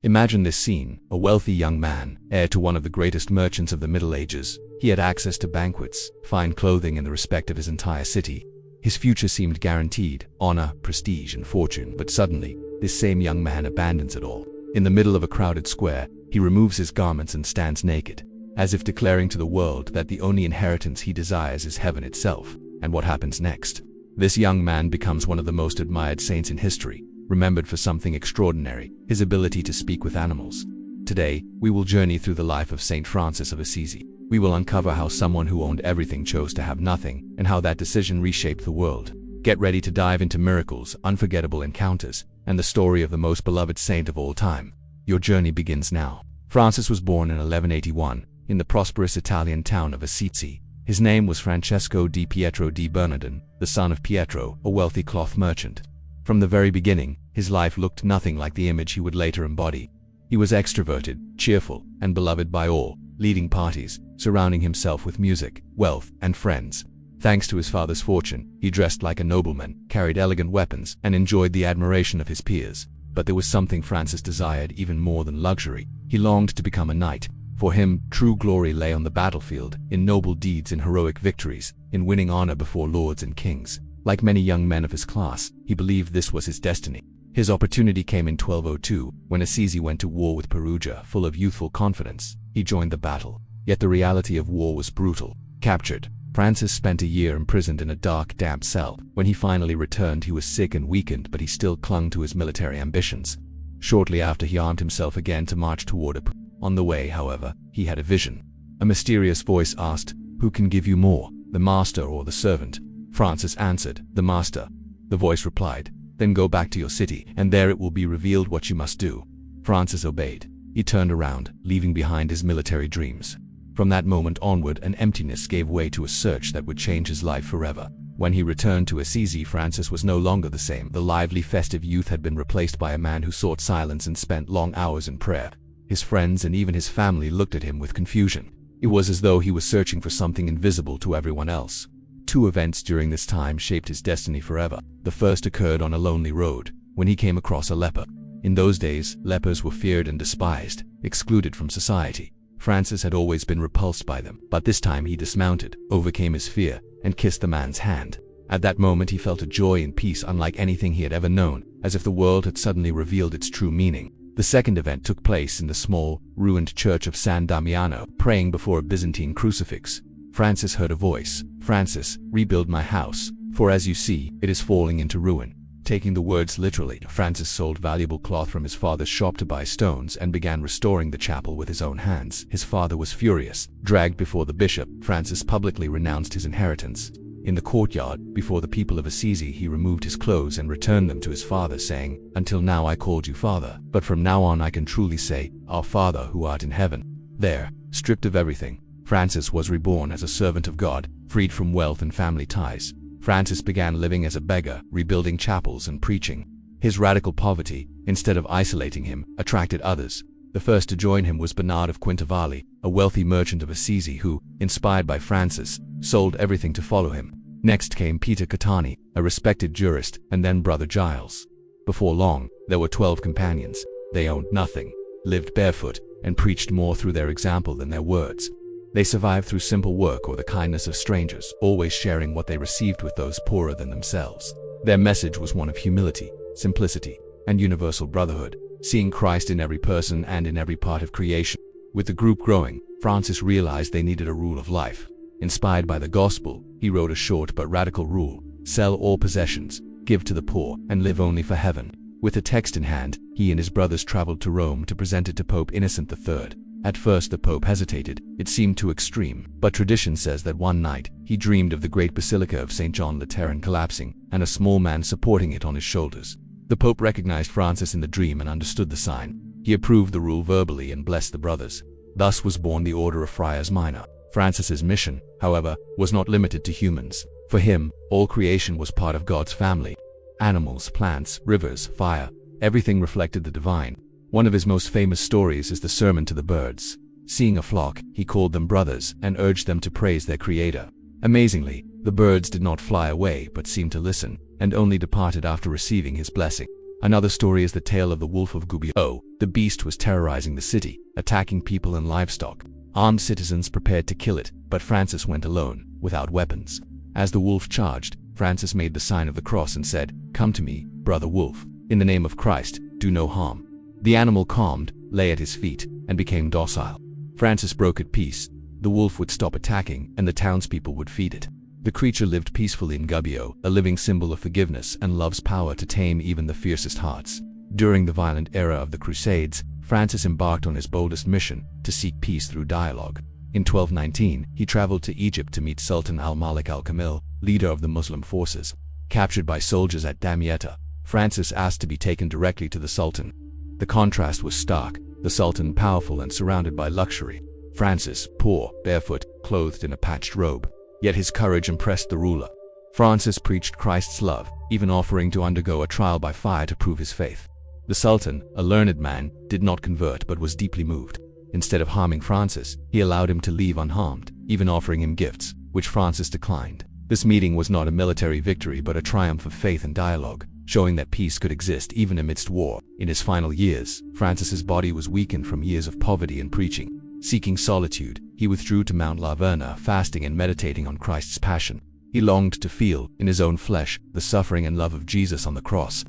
Imagine this scene: a wealthy young man, heir to one of the greatest merchants of the Middle Ages. He had access to banquets, fine clothing, and the respect of his entire city. His future seemed guaranteed: honor, prestige, and fortune. But suddenly, this same young man abandons it all. In the middle of a crowded square, he removes his garments and stands naked, as if declaring to the world that the only inheritance he desires is heaven itself. And what happens next? This young man becomes one of the most admired saints in history, remembered for something extraordinary: his ability to speak with animals. Today, we will journey through the life of Saint Francis of Assisi. We will uncover how someone who owned everything chose to have nothing, and how that decision reshaped the world. Get ready to dive into miracles, unforgettable encounters, and the story of the most beloved saint of all time. Your journey begins now. Francis was born in 1181 in the prosperous Italian town of Assisi. His name was Francesco di Pietro di Bernardin, the son of Pietro, a wealthy cloth merchant. From the very beginning, his life looked nothing like the image he would later embody. He was extroverted, cheerful, and beloved by all, leading parties, surrounding himself with music, wealth, and friends. Thanks to his father's fortune, he dressed like a nobleman, carried elegant weapons, and enjoyed the admiration of his peers. But there was something Francis desired even more than luxury. He longed to become a knight. For him, true glory lay on the battlefield, in noble deeds, in heroic victories, in winning honor before lords and kings. Like many young men of his class, he believed this was his destiny. His opportunity came in 1202, when Assisi went to war with Perugia. Full of youthful confidence, he joined the battle. Yet the reality of war was brutal. Captured, Francis spent a year imprisoned in a dark, damp cell. When he finally returned, he was sick and weakened, but he still clung to his military ambitions. Shortly after, he armed himself again to march toward a On the way, however, he had a vision. A mysterious voice asked, "Who can give you more, the master or the servant?" Francis answered, "The master." The voice replied, "Then go back to your city, and there it will be revealed what you must do." Francis obeyed. He turned around, leaving behind his military dreams. From that moment onward, an emptiness gave way to a search that would change his life forever. When he returned to Assisi, Francis was no longer the same. The lively, festive youth had been replaced by a man who sought silence and spent long hours in prayer. His friends and even his family looked at him with confusion. It was as though he was searching for something invisible to everyone else. Two events during this time shaped his destiny forever. The first occurred on a lonely road, when he came across a leper. In those days, lepers were feared and despised, excluded from society. Francis had always been repulsed by them, but this time he dismounted, overcame his fear, and kissed the man's hand. At that moment, he felt a joy and peace unlike anything he had ever known, as if the world had suddenly revealed its true meaning. The second event took place in the small, ruined church of San Damiano. Praying before a Byzantine crucifix, Francis heard a voice: "Francis, rebuild my house, for as you see, it is falling into ruin." Taking the words literally, Francis sold valuable cloth from his father's shop to buy stones and began restoring the chapel with his own hands. His father was furious. Dragged before the bishop, Francis publicly renounced his inheritance. In the courtyard, before the people of Assisi, he removed his clothes and returned them to his father, saying, "Until now I called you Father, but from now on I can truly say, Our Father who art in heaven." There, stripped of everything, Francis was reborn as a servant of God, freed from wealth and family ties. Francis began living as a beggar, rebuilding chapels and preaching. His radical poverty, instead of isolating him, attracted others. The first to join him was Bernard of Quintavalli, a wealthy merchant of Assisi who, inspired by Francis, sold everything to follow him. Next came Peter Catani, a respected jurist, and then Brother Giles. Before long, there were 12 companions. They owned nothing, lived barefoot, and preached more through their example than their words. They survived through simple work or the kindness of strangers, always sharing what they received with those poorer than themselves. Their message was one of humility, simplicity, and universal brotherhood, seeing Christ in every person and in every part of creation. With the group growing, Francis realized they needed a rule of life. Inspired by the gospel, he wrote a short but radical rule: sell all possessions, give to the poor, and live only for heaven. With the text in hand, he and his brothers traveled to Rome to present it to Pope Innocent III. At first the Pope hesitated. It seemed too extreme, but tradition says that one night, he dreamed of the great Basilica of St. John Lateran collapsing, and a small man supporting it on his shoulders. The Pope recognized Francis in the dream and understood the sign. He approved the rule verbally and blessed the brothers. Thus was born the Order of Friars Minor. Francis's mission, however, was not limited to humans. For him, all creation was part of God's family. Animals, plants, rivers, fire, everything reflected the divine. One of his most famous stories is the Sermon to the Birds. Seeing a flock, he called them brothers and urged them to praise their Creator. Amazingly, The birds did not fly away but seemed to listen, and only departed after receiving his blessing. Another story is the tale of the wolf of Gubbio. The beast was terrorizing the city, attacking people and livestock. Armed citizens prepared to kill it, but Francis went alone, without weapons. As the wolf charged, Francis made the sign of the cross and said, "Come to me, brother wolf. In the name of Christ, do no harm." The animal calmed, lay at his feet, and became docile. Francis broke at peace. The wolf would stop attacking, and the townspeople would feed it. The creature lived peacefully in Gubbio, a living symbol of forgiveness and love's power to tame even the fiercest hearts. During the violent era of the Crusades, Francis embarked on his boldest mission, to seek peace through dialogue. In 1219, he traveled to Egypt to meet Sultan al-Malik al-Kamil, leader of the Muslim forces. Captured by soldiers at Damietta, Francis asked to be taken directly to the Sultan. The contrast was stark, the Sultan powerful and surrounded by luxury. Francis, poor, barefoot, clothed in a patched robe. Yet his courage impressed the ruler. Francis preached Christ's love, even offering to undergo a trial by fire to prove his faith. The Sultan, a learned man, did not convert but was deeply moved. Instead of harming Francis, he allowed him to leave unharmed, even offering him gifts, which Francis declined. This meeting was not a military victory but a triumph of faith and dialogue, showing that peace could exist even amidst war. In his final years, Francis's body was weakened from years of poverty and preaching. Seeking solitude, he withdrew to Mount La Verna, fasting and meditating on Christ's passion. He longed to feel, in his own flesh, the suffering and love of Jesus on the cross.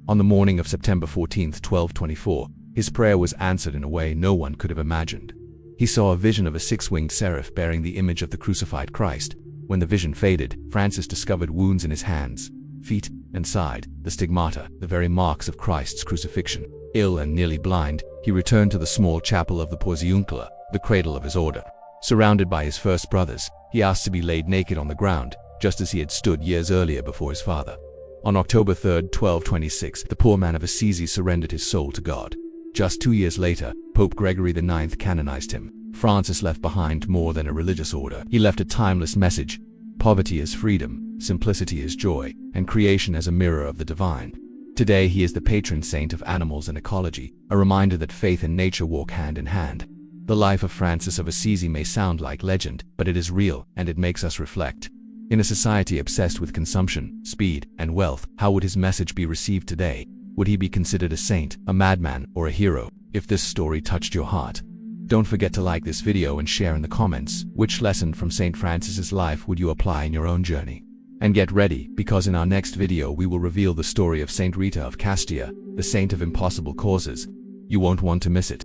On the morning of September 14, 1224, his prayer was answered in a way no one could have imagined. He saw a vision of a six-winged seraph bearing the image of the crucified Christ. When the vision faded, Francis discovered wounds in his hands, feet, and side, the stigmata, the very marks of Christ's crucifixion. Ill and nearly blind, he returned to the small chapel of the Porziuncula, the cradle of his order. Surrounded by his first brothers, he asked to be laid naked on the ground, just as he had stood years earlier before his father. On October 3, 1226, the poor man of Assisi surrendered his soul to God. Just 2 years later, Pope Gregory IX canonized him. Francis left behind more than a religious order. He left a timeless message: poverty is freedom, simplicity is joy, and creation as a mirror of the divine. Today he is the patron saint of animals and ecology, a reminder that faith and nature walk hand in hand. The life of Francis of Assisi may sound like legend, but it is real, and it makes us reflect. In a society obsessed with consumption, speed, and wealth, how would his message be received today? Would he be considered a saint, a madman, or a hero? If this story touched your heart, don't forget to like this video and share in the comments which lesson from St. Francis's life would you apply in your own journey. And get ready, because in our next video we will reveal the story of Saint Rita of Castia, the saint of impossible causes. You won't want to miss it.